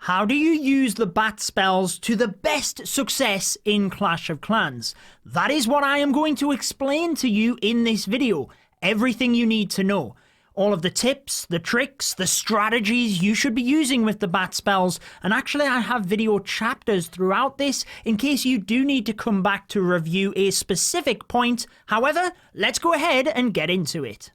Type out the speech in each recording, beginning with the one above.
How do you use the bat spells to the best success in Clash of Clans? That is what I am going to explain to you in this video. Everything you need to know. All of the tips, the tricks, the strategies you should be using with the bat spells. And actually I have video chapters throughout this in case you do need to come back to review a specific point. However, let's go ahead and get into it.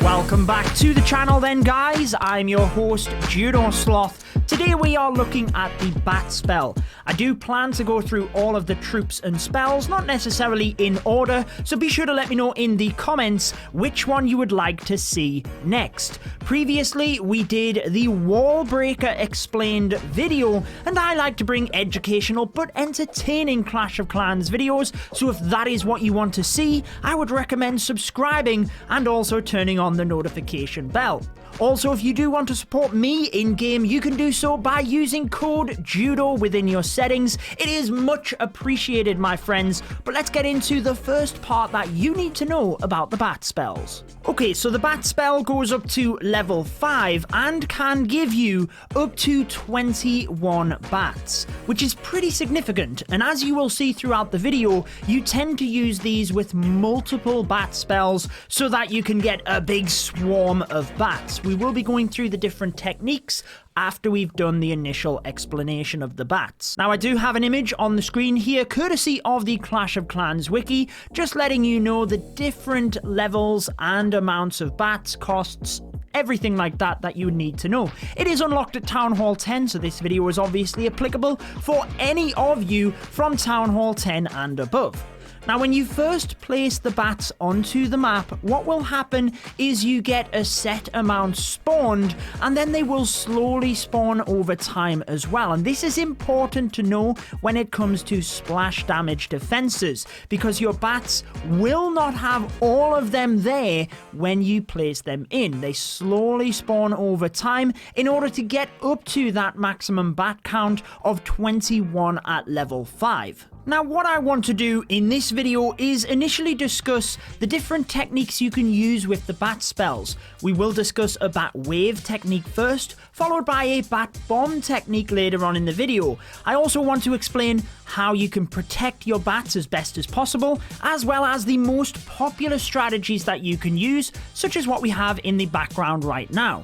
Welcome back to the channel then, guys. I'm your host, Judo Sloth. Today we are looking at the bat spell. I do plan to go through all of the troops and spells, not necessarily in order, so be sure to let me know in the comments which one you would like to see next. Previously, we did the Wall Breaker explained video, and I like to bring educational but entertaining Clash of Clans videos, so if that is what you want to see, I would recommend subscribing and also turning on the notification bell. Also, if you do want to support me in-game, you can do so by using code JUDO within your settings. It is much appreciated, my friends, but let's get into the first part that you need to know about the bat spells. Okay, so the bat spell goes up to level 5 and can give you up to 21 bats, which is pretty significant, and as you will see throughout the video, you tend to use these with multiple bat spells so that you can get a big swarm of bats. We will be going through the different techniques after we've done the initial explanation of the bats. Now, I do have an image on the screen here, courtesy of the Clash of Clans wiki, just letting you know the different levels and amounts of bats, costs, everything like that that you would need to know. It is unlocked at Town Hall 10, so this video is obviously applicable for any of you from Town Hall 10 and above. Now, when you first place the bats onto the map, what will happen is you get a set amount spawned, and then they will slowly spawn over time as well. And this is important to know when it comes to splash damage defenses, because your bats will not have all of them there when you place them in. They slowly spawn over time in order to get up to that maximum bat count of 21 at level 5. Now, what I want to do in this video is initially discuss the different techniques you can use with the bat spells. We will discuss a bat wave technique first, followed by a bat bomb technique later on in the video. I also want to explain how you can protect your bats as best as possible, as well as the most popular strategies that you can use, such as what we have in the background right now.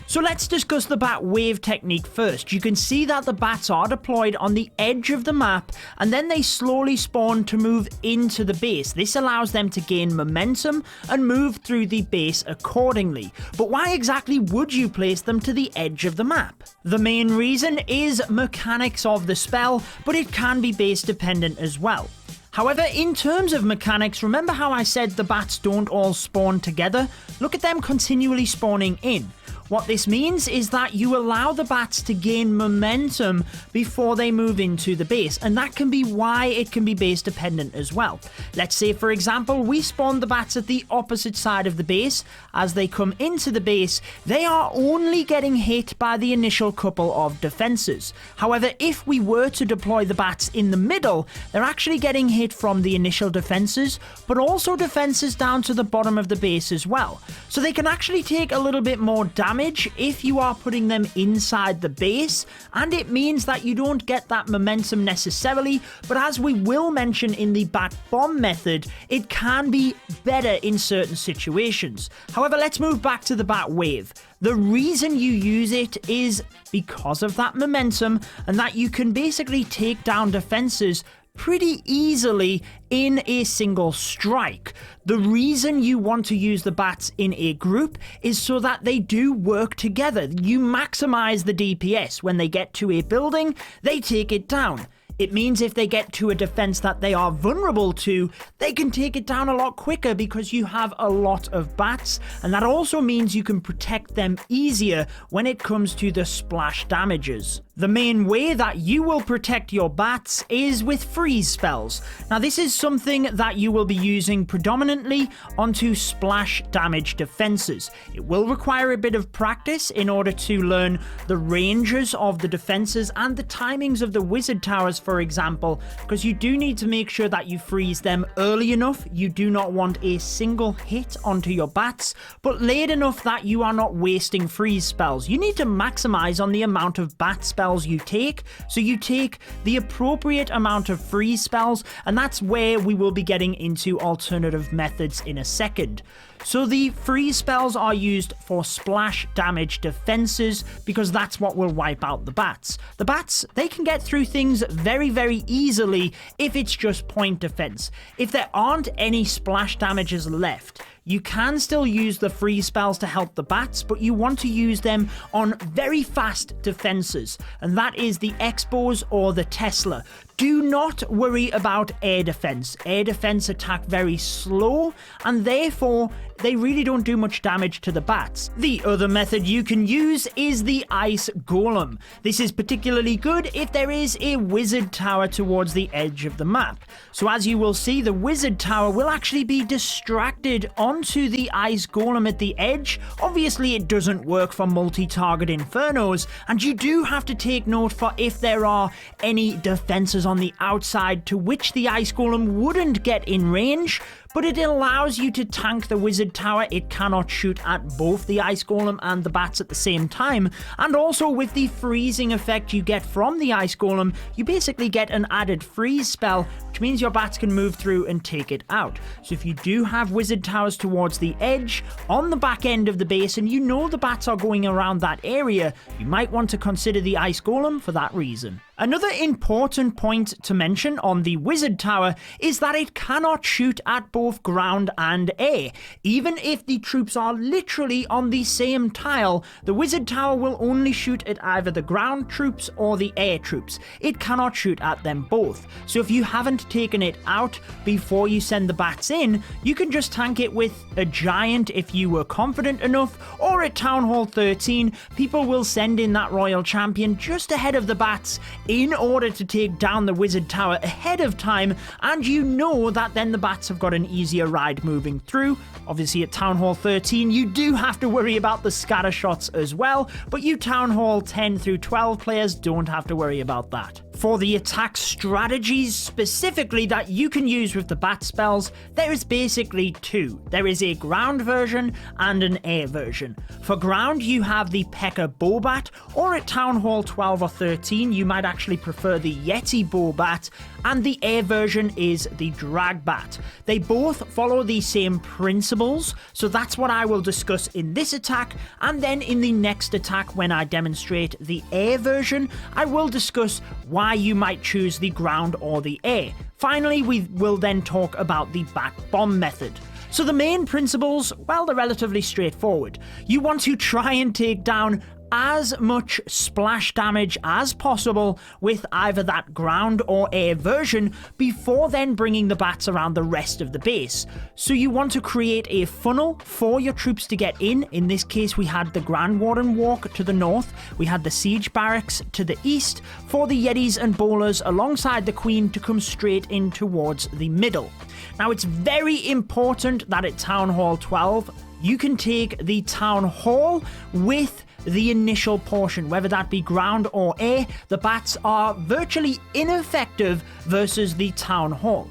So let's discuss the bat wave technique first. You can see that the bats are deployed on the edge of the map, and then they slowly spawn to move into the base. This allows them to gain momentum and move through the base accordingly. But why exactly would you place them to the edge of the map? The main reason is mechanics of the spell, but it can be base dependent as well. However, in terms of mechanics, remember how I said the bats don't all spawn together? Look at them continually spawning in. What this means is that you allow the bats to gain momentum before they move into the base, and that can be why it can be base dependent as well. Let's say, for example, we spawn the bats at the opposite side of the base. As they come into the base, they are only getting hit by the initial couple of defenses. However, if we were to deploy the bats in the middle, they're actually getting hit from the initial defenses, but also defenses down to the bottom of the base as well. So they can actually take a little bit more damage if you are putting them inside the base, and it means that you don't get that momentum necessarily, but as we will mention in the bat bomb method, it can be better in certain situations. However, let's move back to the bat wave. The reason you use it is because of that momentum, and that you can basically take down defenses pretty easily in a single strike. The reason you want to use the bats in a group is so that they do work together. You maximize the DPS. When they get to a building, they take it down. It means if they get to a defense that they are vulnerable to, they can take it down a lot quicker because you have a lot of bats, and that also means you can protect them easier when it comes to the splash damages. The main way that you will protect your bats is with freeze spells. Now, this is something that you will be using predominantly onto splash damage defenses. It will require a bit of practice in order to learn the ranges of the defenses and the timings of the wizard towers, for for example, because you do need to make sure that you freeze them early enough. You do not want a single hit onto your bats, but late enough that you are not wasting freeze spells. You need to maximize on the amount of bat spells you take, so you take the appropriate amount of freeze spells, and that's where we will be getting into alternative methods in a second. So the freeze spells are used for splash damage defenses because that's what will wipe out the bats. The bats, they can get through things very, very easily if it's just point defense. If there aren't any splash damages left, you can still use the freeze spells to help the bats, but you want to use them on very fast defenses, and that is the Expos or the Tesla. Do not worry about air defense. Air defense attack very slow, and therefore they really don't do much damage to the bats. The other method you can use is the Ice Golem. This is particularly good if there is a wizard tower towards the edge of the map. So as you will see, the wizard tower will actually be distracted onto the Ice Golem at the edge. Obviously it doesn't work for multi-target infernos, and you do have to take note for if there are any defenses on the outside to which the Ice Golem wouldn't get in range, but it allows you to tank the wizard tower. It cannot shoot at both the Ice Golem and the bats at the same time, and also with the freezing effect you get from the Ice Golem, you basically get an added freeze spell, which means your bats can move through and take it out. So if you do have wizard towers towards the edge on the back end of the base and you know the bats are going around that area, you might want to consider the Ice Golem for that reason. Another important point to mention on the wizard tower is that it cannot shoot at both ground and air. Even if the troops are literally on the same tile, the wizard tower will only shoot at either the ground troops or the air troops. It cannot shoot at them both. So if you haven't taken it out before you send the bats in, you can just tank it with a giant if you were confident enough, or at Town Hall 13, people will send in that royal champion just ahead of the bats in order to take down the wizard tower ahead of time, and you know that then the bats have got an easier ride moving through. Obviously at Town Hall 13 you do have to worry about the scatter shots as well, but you Town Hall 10 through 12 players don't have to worry about that. For the attack strategies specifically that you can use with the bat spells, there is basically two. There is a ground version and an air version. For ground you have the PekkaBoBat, or at Town Hall 12 or 13 you might actually prefer the YetiBoBat, and the air version is the DragBat. They both follow the same principles, so that's what I will discuss in this attack, and then in the next attack when I demonstrate the air version, I will discuss why you might choose the ground or the air. Finally, we will then talk about the bat bomb method. So the main principles, well, they're relatively straightforward. You want to try and take down as much splash damage as possible with either that ground or air version before then bringing the bats around the rest of the base. So you want to create a funnel for your troops to get in. In this case we had the Grand Warden Walk to the north, we had the Siege Barracks to the east, for the Yetis and Bowlers alongside the Queen to come straight in towards the middle. Now it's very important that at Town Hall 12 you can take the Town Hall with the initial portion, whether that be ground or air. The bats are virtually ineffective versus the Town Hall.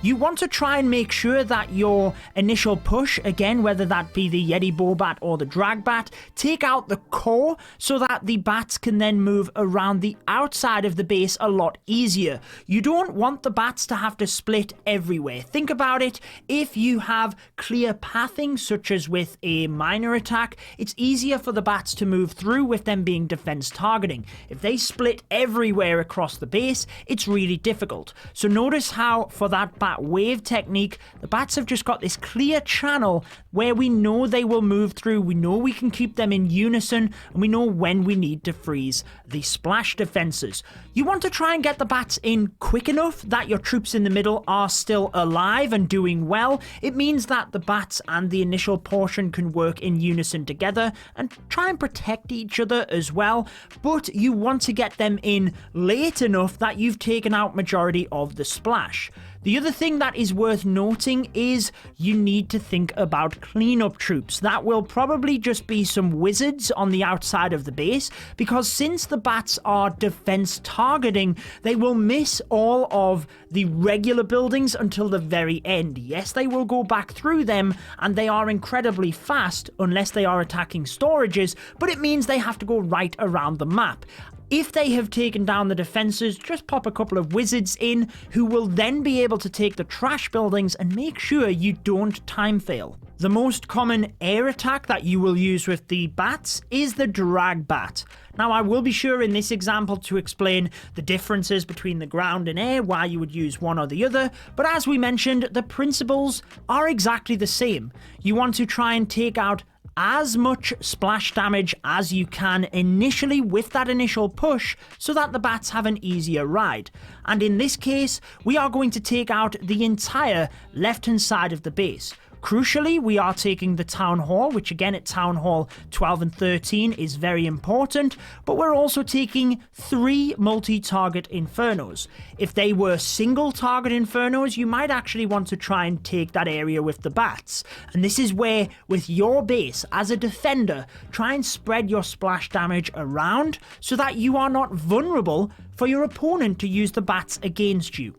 You want to try and make sure that your initial push, again, whether that be the YetiBoBat or the DragBat, take out the core so that the bats can then move around the outside of the base a lot easier. You don't want the bats to have to split everywhere. Think about it. If you have clear pathing, such as with a minor attack, it's easier for the bats to move through with them being defense targeting. If they split everywhere across the base, it's really difficult. So notice how for that bat wave technique, the bats have just got this clear channel where we know they will move through, we know we can keep them in unison, and we know when we need to freeze the splash defenses. You want to try and get the bats in quick enough that your troops in the middle are still alive and doing well. It means that the bats and the initial portion can work in unison together and try and protect each other as well, but you want to get them in late enough that you've taken out majority of the splash. The other thing that is worth noting is you need to think about cleanup troops. That will probably just be some wizards on the outside of the base, because since the bats are defense targeting, they will miss all of the regular buildings until the very end. Yes, they will go back through them, and they are incredibly fast unless they are attacking storages, but it means they have to go right around the map. If they have taken down the defenses, just pop a couple of wizards in who will then be able to take the trash buildings and make sure you don't time fail. The most common air attack that you will use with the bats is the DragBat. Now, I will be sure in this example to explain the differences between the ground and air, why you would use one or the other, but as we mentioned, the principles are exactly the same. You want to try and take out as much splash damage as you can initially with that initial push so that the bats have an easier ride. And in this case, we are going to take out the entire left-hand side of the base. Crucially, we are taking the Town Hall, which again at Town Hall 12 and 13 is very important, but we're also taking 3 multi-target Infernos. If they were single-target Infernos, you might actually want to try and take that area with the bats. And this is where, with your base as a defender, try and spread your splash damage around so that you are not vulnerable for your opponent to use the bats against you.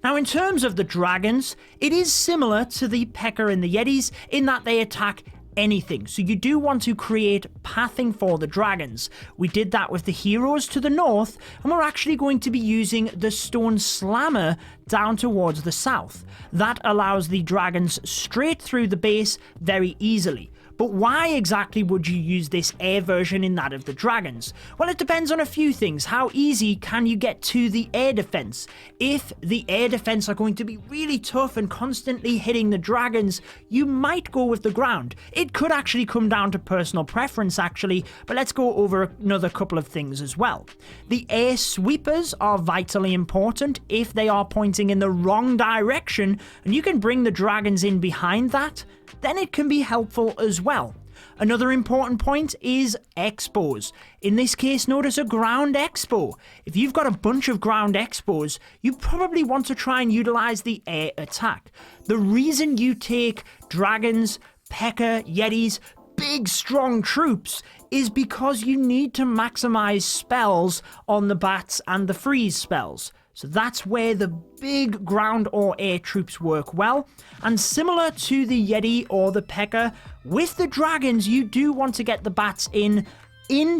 Now, in terms of the dragons, it is similar to the Pekka and the Yetis in that they attack anything, so you do want to create pathing for the dragons. We did that with the heroes to the north, and we're actually going to be using the Stone Slammer down towards the south. That allows the dragons straight through the base very easily. But why exactly would you use this air version in that of the dragons? Well, it depends on a few things. How easy can you get to the air defense? If the air defense are going to be really tough and constantly hitting the dragons, you might go with the ground. It could actually come down to personal preference actually, but let's go over another couple of things as well. The air sweepers are vitally important if they are pointing in the wrong direction, and you can bring the dragons in behind that, then it can be helpful as well. Another important point is expos. In this case, notice a ground expo. If you've got a bunch of ground expos, you probably want to try and utilize the air attack. The reason you take dragons, Pekka, Yetis, big strong troops is because you need to maximize spells on the bats and the freeze spells. So that's where the big ground or air troops work well. And similar to the Yeti or the Pekka, with the dragons, you do want to get the bats in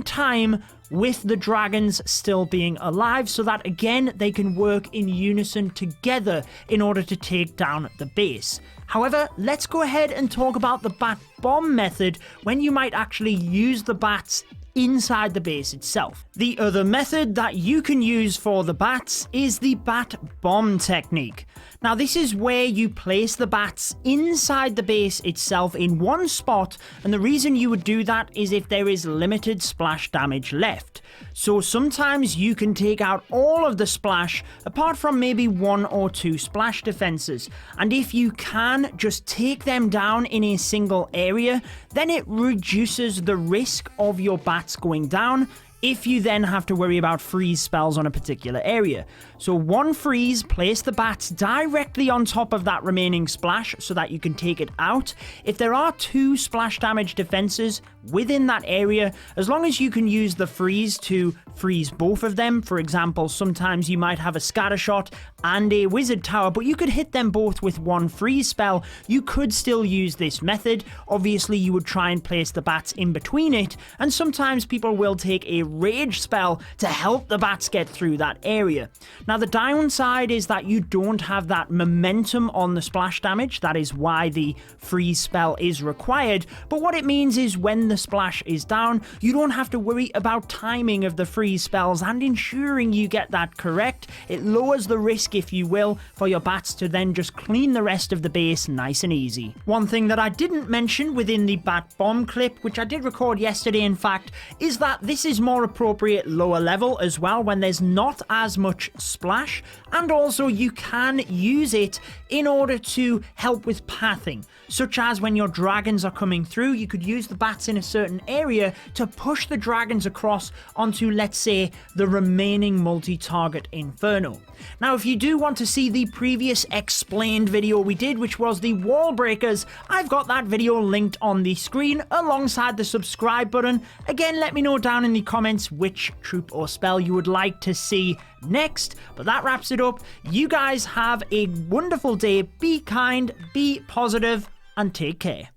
time with the dragons still being alive, so that again they can work in unison together in order to take down the base. However, let's go ahead and talk about the bat bomb method when you might actually use the bats inside the base itself. The other method that you can use for the bats is the bat bomb technique. Now, this is where you place the bats inside the base itself in one spot, and the reason you would do that is if there is limited splash damage left. So sometimes you can take out all of the splash apart from maybe 1 or 2 splash defenses, and if you can just take them down in a single area, then it reduces the risk of your bats going down if you then have to worry about freeze spells on a particular area. So 1 freeze, place the bats directly on top of that remaining splash so that you can take it out. If there are 2 splash damage defenses within that area, as long as you can use the freeze to freeze both of them, for example, sometimes you might have a scatter shot and a wizard tower, but you could hit them both with 1 freeze spell, you could still use this method. Obviously, you would try and place the bats in between it, and sometimes people will take a rage spell to help the bats get through that area. Now, the downside is that you don't have that momentum on the splash damage. That is why the freeze spell is required, but what it means is when the splash is down, you don't have to worry about timing of the freeze spells and ensuring you get that correct. It lowers the risk, if you will, for your bats to then just clean the rest of the base nice and easy. One thing that I didn't mention within the bat bomb clip, which I did record yesterday in fact, is that this is more appropriate lower level as well when there's not as much splash, and also you can use it in order to help with pathing. such as when your dragons are coming through, you could use the bats in a certain area to push the dragons across onto, let's say, the remaining multi-target inferno. Now, if you do want to see the previous explained video we did, which was the wall breakers, I've got that video linked on the screen alongside the subscribe button. Again, let me know down in the comments which troop or spell you would like to see next. But that wraps it up. You guys have a wonderful day. Be kind, be positive, and take care.